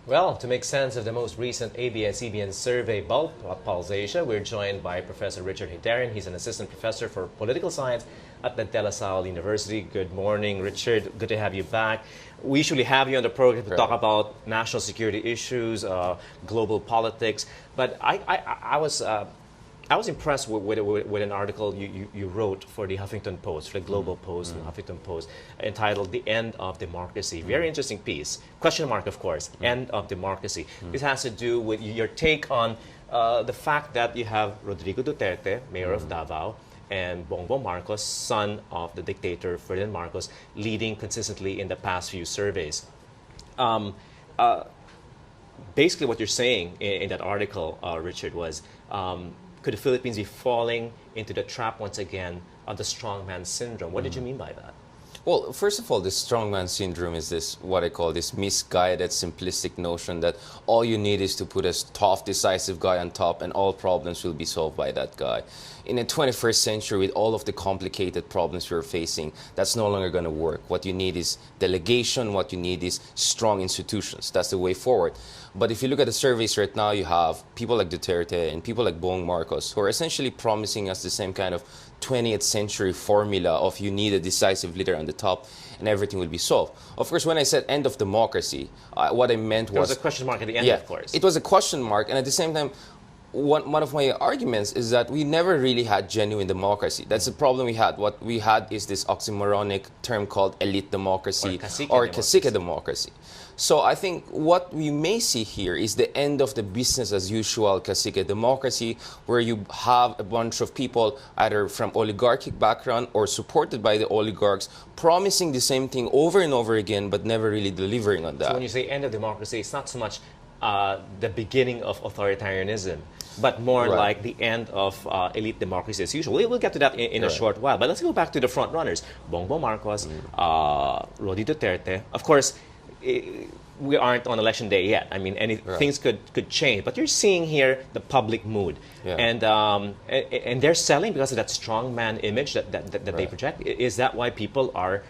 Well, to make sense of the most recent ABS-CBN survey bulk Pulse Asia, we're joined by Professor Richard Heydarian. He's an assistant professor for political science at the De La Salle University. Good morning, Richard. Good to have you back. We usually have you on the program to talk about national security issues, global politics, but I was impressed with an article you wrote for the Huffington Post, for the Global Post, and Huffington Post, entitled "The End of Democracy." Very interesting piece. Question mark, of course. End of democracy. This has to do with your take on the fact that you have Rodrigo Duterte, mayor of Davao, and Bongbong Marcos, son of the dictator Ferdinand Marcos, leading consistently in the past few surveys. Basically, what you're saying in that article, Richard, was could the Philippines be falling into the trap once again of the strongman syndrome? What did you mean by that? Well, first of all, this strongman syndrome is this, what I call this misguided, simplistic notion that all you need is to put a tough, decisive guy on top and all problems will be solved by that guy. In the 21st century, with all of the complicated problems we're facing, that's no longer going to work. What you need is delegation. What you need is strong institutions. That's the way forward. But if you look at the surveys right now, you have people like Duterte and people like Bong Marcos who are essentially promising us the same kind of 20th century formula of you need a decisive leader on the top and everything will be solved. Of course, when I said end of democracy, what I meant was... There was a question mark at the end, yeah, of course. It was a question mark, and at the same time, one of my arguments is that we never really had genuine democracy. That's the problem we had. What we had is this oxymoronic term called elite democracy or cacique democracy. So I think what we may see here is the end of the business as usual cacique democracy, where you have a bunch of people either from oligarchic background or supported by the oligarchs promising the same thing over and over again but never really delivering on that. So when you say end of democracy, it's not so much the beginning of authoritarianism, but more like the end of elite democracy as usual. We'll get to that in a short while. But let's go back to the front runners. Bongbong Marcos, Rodi Duterte. Of course, we aren't on election day yet. I mean, things could change. But you're seeing here the public mood. And they're selling because of that strongman image that they project. Is that why people are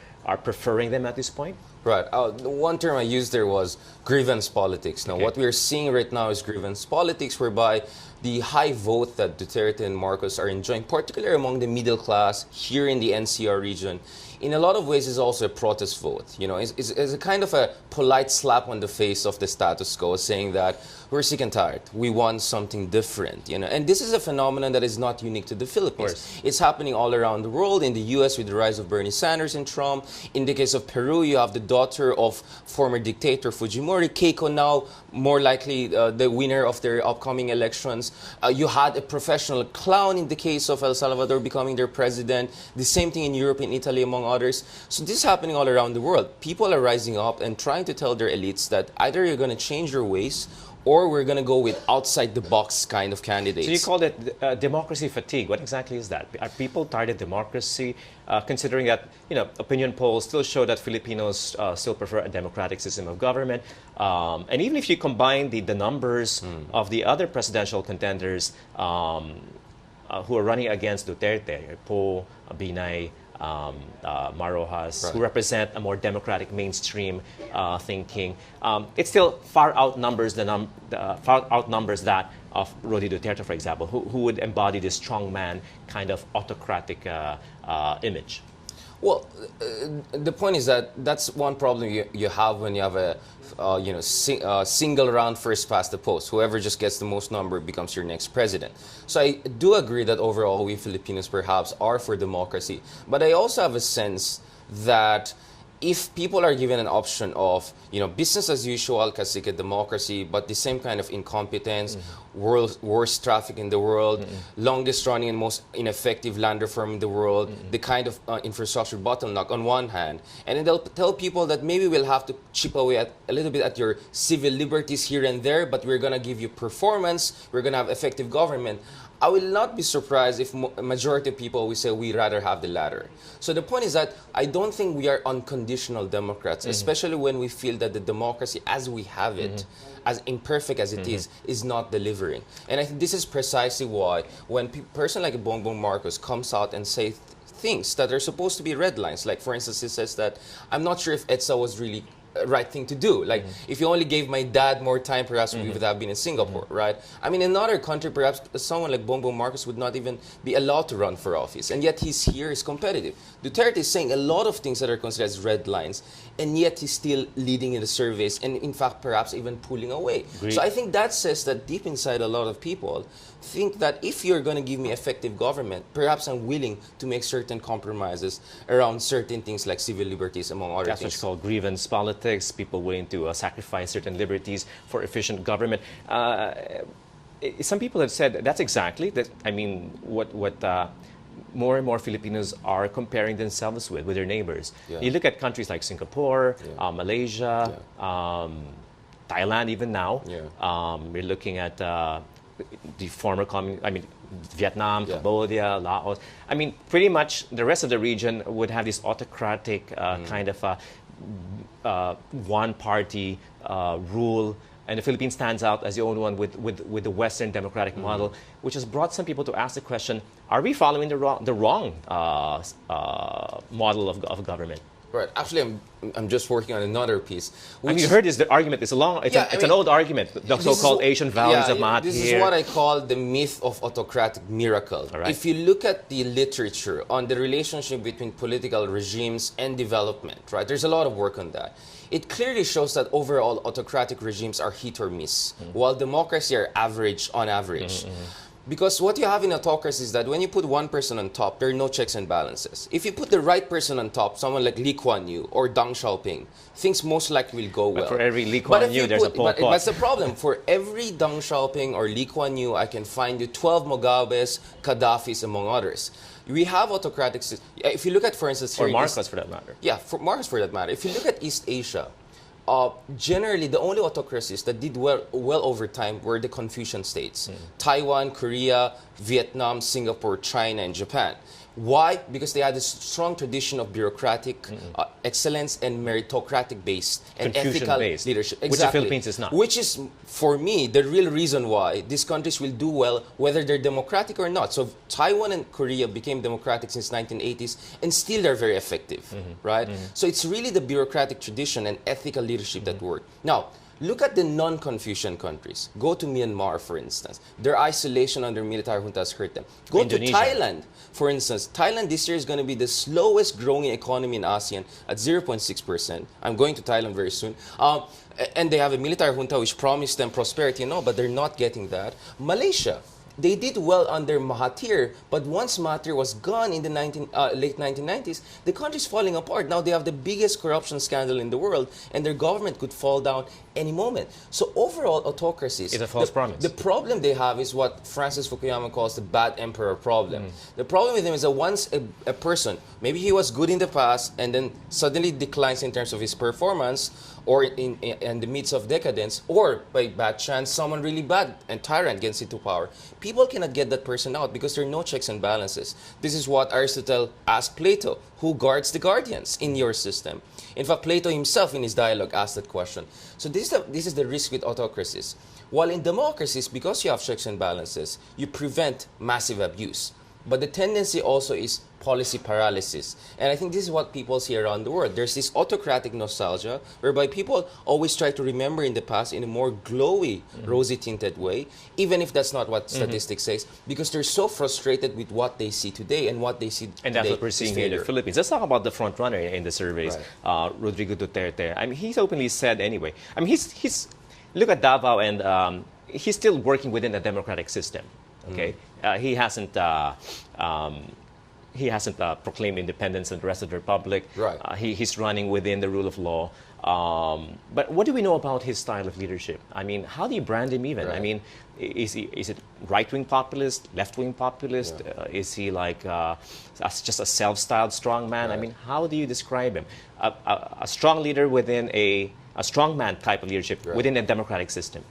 preferring them at this point? Right. The one term I used there was grievance politics. Now, what we're seeing right now is grievance politics, whereby the high vote that Duterte and Marcos are enjoying, particularly among the middle class here in the NCR region, in a lot of ways is also a protest vote. You know, it's a kind of a polite slap on the face of the status quo, saying that we're sick and tired. We want something different. You know, and this is a phenomenon that is not unique to the Philippines. It's happening all around the world. In the U.S. with the rise of Bernie Sanders and Trump. In the case of Peru, you have the daughter of former dictator Fujimori, Keiko, now more likely the winner of their upcoming elections. You had a professional clown in the case of El Salvador becoming their president. The same thing in Europe and Italy, among others. So this is happening all around the world. People are rising up and trying to tell their elites that either you're going to change your ways or we're going to go with outside-the-box kind of candidates. So you called it democracy fatigue. What exactly is that? Are people tired of democracy, considering that opinion polls still show that Filipinos still prefer a democratic system of government? And even if you combine the numbers of the other presidential contenders who are running against Duterte, Po, Binay, Marojas, who represent a more democratic mainstream thinking, it still far outnumbers that of Rodi Duterte, for example, who would embody this strongman kind of autocratic image. Well, the point is that that's one problem you have when you have a single round first past the post. Whoever just gets the most number becomes your next president. So I do agree that overall we Filipinos perhaps are for democracy. But I also have a sense that if people are given an option of, business as usual, cacique democracy, but the same kind of incompetence, worst traffic in the world, longest running and most ineffective land reform in the world, the kind of infrastructure bottleneck on one hand, and then they'll tell people that maybe we'll have to chip away a little bit at your civil liberties here and there, but we're going to give you performance, we're going to have effective government. I will not be surprised if a majority of people will say we rather have the latter. So the point is that I don't think we are unconditional Democrats, especially when we feel that the democracy as we have it, as imperfect as it is not delivering. And I think this is precisely why when a person like Bongbong Marcos comes out and say things that are supposed to be red lines, like for instance he says that I'm not sure if EDSA was really right thing to do. Like, if you only gave my dad more time, perhaps we would have been in Singapore, right? I mean, in another country, perhaps someone like Bongbong Marcos would not even be allowed to run for office, and yet he's here, is competitive. Duterte is saying a lot of things that are considered as red lines, and yet he's still leading in the surveys, and in fact, perhaps even pulling away. Agreed. So I think that says that deep inside a lot of people think that if you're going to give me effective government, perhaps I'm willing to make certain compromises around certain things like civil liberties, among other That's things. what's called grievance politics, people willing to sacrifice certain liberties for efficient government. Some people have said that's exactly, that. I mean, what more and more Filipinos are comparing themselves with their neighbors. Yeah. You look at countries like Singapore, Yeah. Malaysia, Thailand even now. Yeah. We're looking at the former Vietnam, Yeah. Cambodia, Laos. I mean, pretty much the rest of the region would have this autocratic kind of one-party rule, and the Philippines stands out as the only one with the Western democratic model, which has brought some people to ask the question: are we following the wrong model of government? Right. Actually, I'm just working on another piece. I mean, you heard the argument. It's an old argument. The so-called Asian values of Mahathir. This is what I call the myth of autocratic miracle. All right. If you look at the literature on the relationship between political regimes and development, right, there's a lot of work on that. It clearly shows that overall autocratic regimes are hit or miss, while democracy are average on average. Because what you have in autocracy is that when you put one person on top, there are no checks and balances. If you put the right person on top, someone like Lee Kuan Yew or Deng Xiaoping, things most likely will go well. But for every Lee Kuan Yew, there's a Pol Pot. But that's the problem. For every Deng Xiaoping or Lee Kuan Yew, I can find you 12 Mugabes, Gaddafis, among others. We have autocratic systems. If you look at, for instance... Or Marcos, for that matter. Yeah, for Marcos, for that matter. If you look at East Asia, generally, the only autocracies that did well over time were the Confucian states. Taiwan, Korea, Vietnam, Singapore, China, and Japan. Why? Because they had a strong tradition of bureaucratic excellence and meritocratic-based and ethical leadership. Exactly. Which the Philippines is not. Which is, for me, the real reason why these countries will do well, whether they're democratic or not. So Taiwan and Korea became democratic since 1980s, and still they're very effective, right? So it's really the bureaucratic tradition and ethical leadership that work. Now, look at the non-Confucian countries. Go to Myanmar, for instance. Their isolation under military junta has hurt them. Go Indonesia. to Thailand, for instance. Thailand this year is going to be the slowest growing economy in ASEAN at 0.6%. I'm going to Thailand very soon. And they have a military junta which promised them prosperity, but they're not getting that. Malaysia. They did well under Mahathir, but once Mahathir was gone in the late 1990s, the country's falling apart. Now they have the biggest corruption scandal in the world, and their government could fall down any moment. So overall, autocracies... It's a false promise. The problem they have is what Francis Fukuyama calls the bad emperor problem. The problem with him is that once a person, maybe he was good in the past, and then suddenly declines in terms of his performance, or in the midst of decadence, or by bad chance, someone really bad and tyrant gets into power, people cannot get that person out because there are no checks and balances. This is what Aristotle asked Plato: who guards the guardians in your system? In fact, Plato himself in his dialogue asked that question. So this is the risk with autocracies. While in democracies, because you have checks and balances, you prevent massive abuse. But the tendency also is policy paralysis. And I think this is what people see around the world. There's this autocratic nostalgia whereby people always try to remember in the past in a more glowy, rosy-tinted way, even if that's not what statistics says, because they're so frustrated with what they see today, and what they see today. And that's what we're seeing here in the Philippines. Let's talk about the front runner in the surveys, Right. Rodrigo Duterte. I mean, he's openly said anyway. I mean, he's look at Davao, and he's still working within the democratic system. Okay, he hasn't proclaimed independence of the rest of the republic. Right. He's running within the rule of law. But what do we know about his style of leadership? I mean, how do you brand him even? Right. I mean, is it right-wing populist, left-wing populist? Is he like just a self-styled strong man? Right. I mean, how do you describe him? A strong leader within a strong man type of leadership within a democratic system.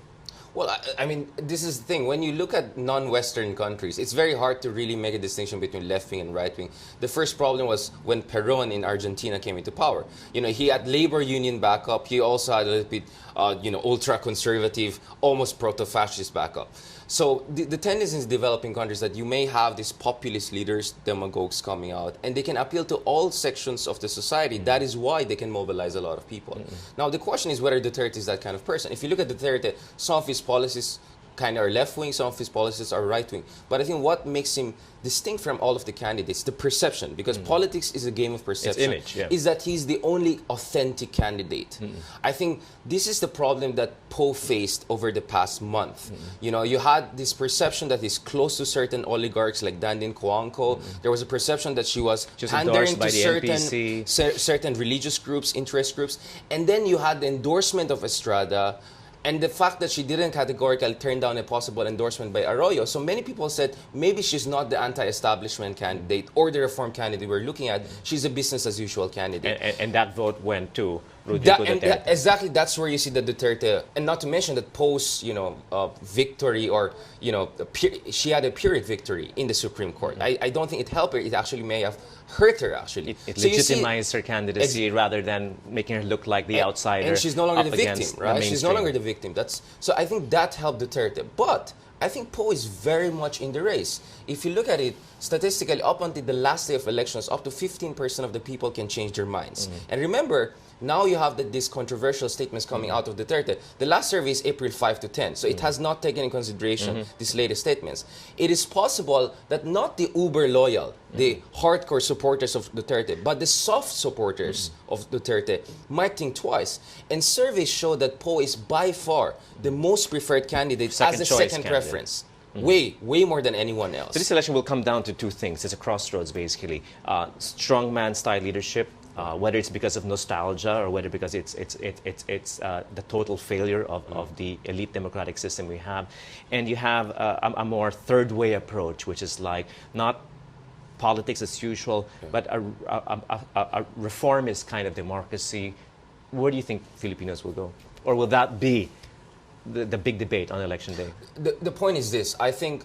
Well, I mean, this is the thing. When you look at non-Western countries, it's very hard to really make a distinction between left-wing and right-wing. The first problem was when Perón in Argentina came into power. You know, he had labor union backup. He also had a little bit, ultra-conservative, almost proto-fascist backup. So the tendency in developing countries that you may have these populist leaders, demagogues coming out, and they can appeal to all sections of the society. That is why they can mobilize a lot of people. Now, the question is whether Duterte is that kind of person. If you look at Duterte, some of his policies kind of are left-wing, some of his policies are right-wing. But I think what makes him distinct from all of the candidates, the perception, because politics is a game of perception, is that he's the only authentic candidate. I think this is the problem that Poe faced over the past month. You know, you had this perception that he's close to certain oligarchs like Dandin Coangco. There was a perception that she was pandering to certain religious groups, interest groups. And then you had the endorsement of Estrada, and the fact that she didn't categorically turn down a possible endorsement by Arroyo. So many people said maybe she's not the anti-establishment candidate or the reform candidate we're looking at. She's a business-as-usual candidate. And that vote went to Rodrigo Duterte. Exactly, that's where you see the Duterte. And not to mention that Poe's, victory, or, she had a Pyrrhic victory in the Supreme Court. I don't think it helped her. It actually may have hurt her, actually. It legitimized her candidacy rather than making her look like the outsider. And she's no longer the victim, right? She's no longer the victim. So I think that helped Duterte. But I think Poe is very much in the race. If you look at it, statistically, up until the last day of elections, up to 15% of the people can change their minds. And remember, now you have these controversial statements coming out of Duterte. The last survey is April 5 to 10, so it has not taken into consideration these latest statements. It is possible that not the uber loyal, the hardcore supporters of Duterte, but the soft supporters of Duterte might think twice. And surveys show that Poe is by far the most preferred candidate as a second preference. Way more than anyone else. So this election will come down to two things. It's a crossroads, basically. Strongman-style leadership, whether it's because of nostalgia or whether because it's the total failure of the elite democratic system we have. And you have a more third-way approach, which is like not politics as usual, but a reformist kind of democracy. Where do you think Filipinos will go? Or will that be the big debate on election day? The point is this. I think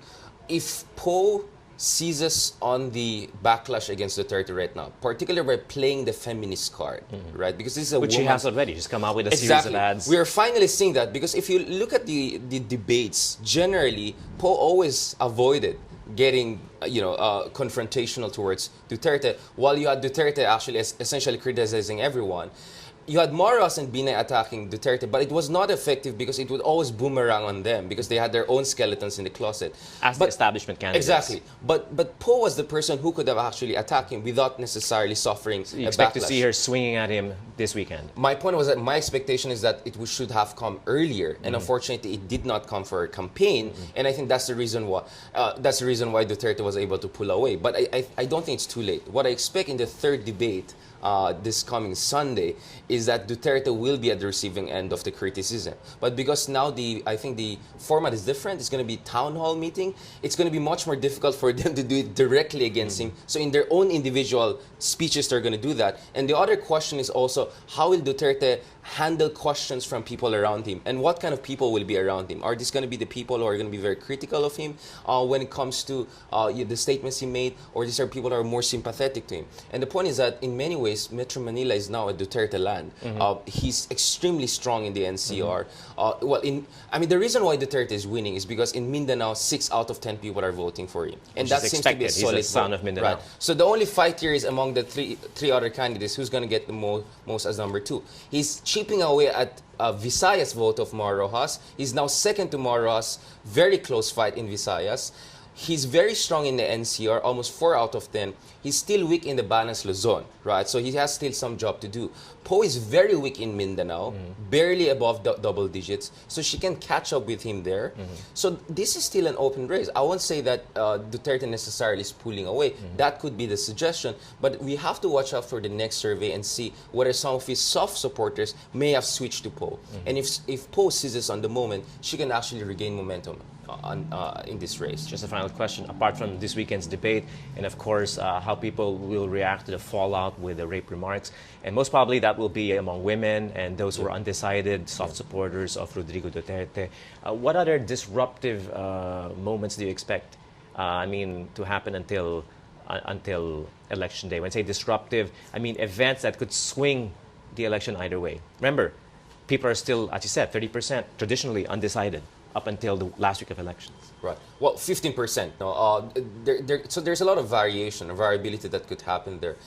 if Poe seizes on the backlash against Duterte right now, particularly by playing the feminist card, right? Because this is which she has already. She's come out with a series of ads. We are finally seeing that, because if you look at the debates, generally, Poe always avoided getting confrontational towards Duterte, while you had Duterte actually essentially criticizing everyone. You had Marcos and Binay attacking Duterte, but it was not effective because it would always boomerang on them because they had their own skeletons in the closet. As the establishment candidates. Exactly. But Poe was the person who could have actually attacked him without necessarily suffering so you a expect backlash. to see her swinging at him this weekend? My point was that my expectation is that it should have come earlier, and unfortunately it did not come for a campaign, and I think that's the reason why Duterte was able to pull away. But I don't think it's too late. What I expect in the third debate this coming Sunday is that Duterte will be at the receiving end of the criticism. But because now I think the format is different, it's going to be town hall meeting, it's going to be much more difficult for them to do it directly against him. So in their own individual speeches, they're going to do that. And the other question is also, how will Duterte handle questions from people around him? And what kind of people will be around him? Are these going to be the people who are going to be very critical of him when it comes to the statements he made? Or these are people that are more sympathetic to him? And the point is that in many ways, Metro Manila is now a Duterte land. He's extremely strong in the NCR. The reason why Duterte is winning is because in Mindanao, 6 out of 10 people are voting for him. And that seems to be a solid He's the son of Mindanao. Right. So the only fight here is among the three other candidates, who's going to get the most as number 2. He's chipping away at Visayas vote of Mar Rojas. He's now second to Mar Rojas. Very close fight in Visayas. He's very strong in the NCR, almost 4 out of 10. He's still weak in the Banas Luzon, right? So he has still some job to do. Poe is very weak in Mindanao, barely above double digits. So she can catch up with him there. So this is still an open race. I won't say that Duterte necessarily is pulling away. That could be the suggestion. But we have to watch out for the next survey and see whether some of his soft supporters may have switched to Poe. And if Poe seizes on the moment, she can actually regain momentum. in this race. Just a final question, apart from this weekend's debate, and of course, how people will react to the fallout with the rape remarks, and most probably that will be among women and those who are undecided, soft supporters of Rodrigo Duterte. What other disruptive moments do you expect, to happen until Election Day? When I say disruptive, I mean events that could swing the election either way. Remember, people are still, as you said, 30% traditionally undecided up until the last week of elections. Right. Well, 15%. No. So there's a lot of variation, or variability that could happen there.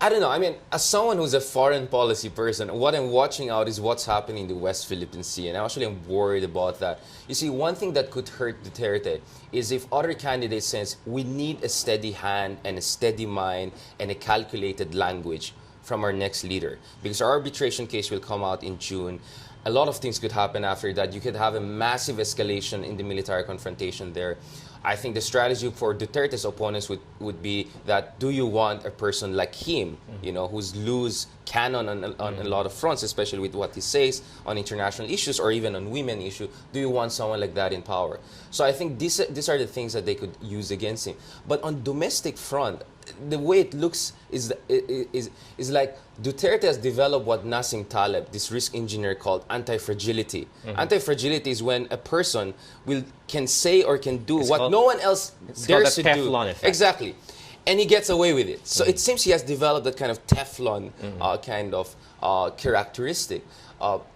I don't know. I mean, as someone who's a foreign policy person, what I'm watching out is what's happening in the West Philippine Sea, and actually I'm worried about that. You see, one thing that could hurt Duterte is if other candidates sense we need a steady hand and a steady mind and a calculated language from our next leader, because our arbitration case will come out in June. A lot of things could happen after that. You could have a massive escalation in the military confrontation there. I think the strategy for Duterte's opponents would be that, do you want a person like him, who's loose cannon on a lot of fronts, especially with what he says on international issues or even on women issue? Do you want someone like that in power? So I think these are the things that they could use against him. But on domestic front, the way it looks is like Duterte has developed what Nassim Taleb, this risk engineer, called anti-fragility. Anti-fragility is when a person can say or can do what no one else dares to do. Teflon effect. Exactly. And he gets away with it. So it seems he has developed that kind of Teflon kind of characteristic.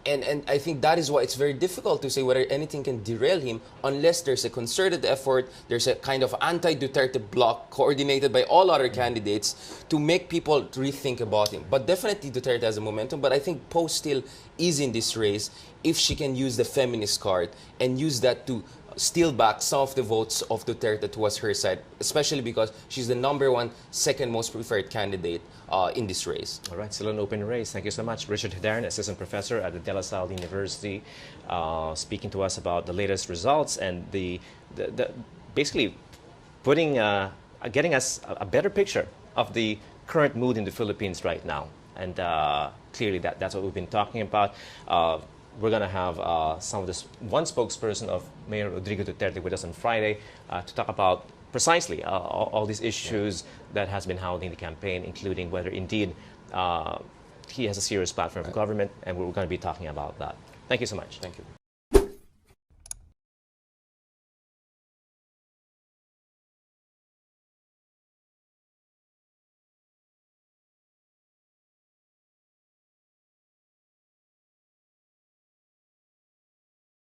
And I think that is why it's very difficult to say whether anything can derail him unless there's a concerted effort, there's a kind of anti-Duterte bloc coordinated by all other candidates to make people rethink about him. But definitely Duterte has a momentum, but I think Poe still is in this race if she can use the feminist card and use that to steal back some of the votes of Duterte towards her side, especially because she's the #1, second most preferred candidate in this race. All right, still an open race. Thank you so much. Richard Heydarian, Assistant Professor at the De La Salle University, speaking to us about the latest results and the basically getting us a better picture of the current mood in the Philippines right now. And clearly that's what we've been talking about. We're going to have one spokesperson of Mayor Rodrigo Duterte with us on Friday to talk about precisely all these issues that has been hounding the campaign, including whether indeed he has a serious platform of government, and we're going to be talking about that. Thank you so much. Thank you.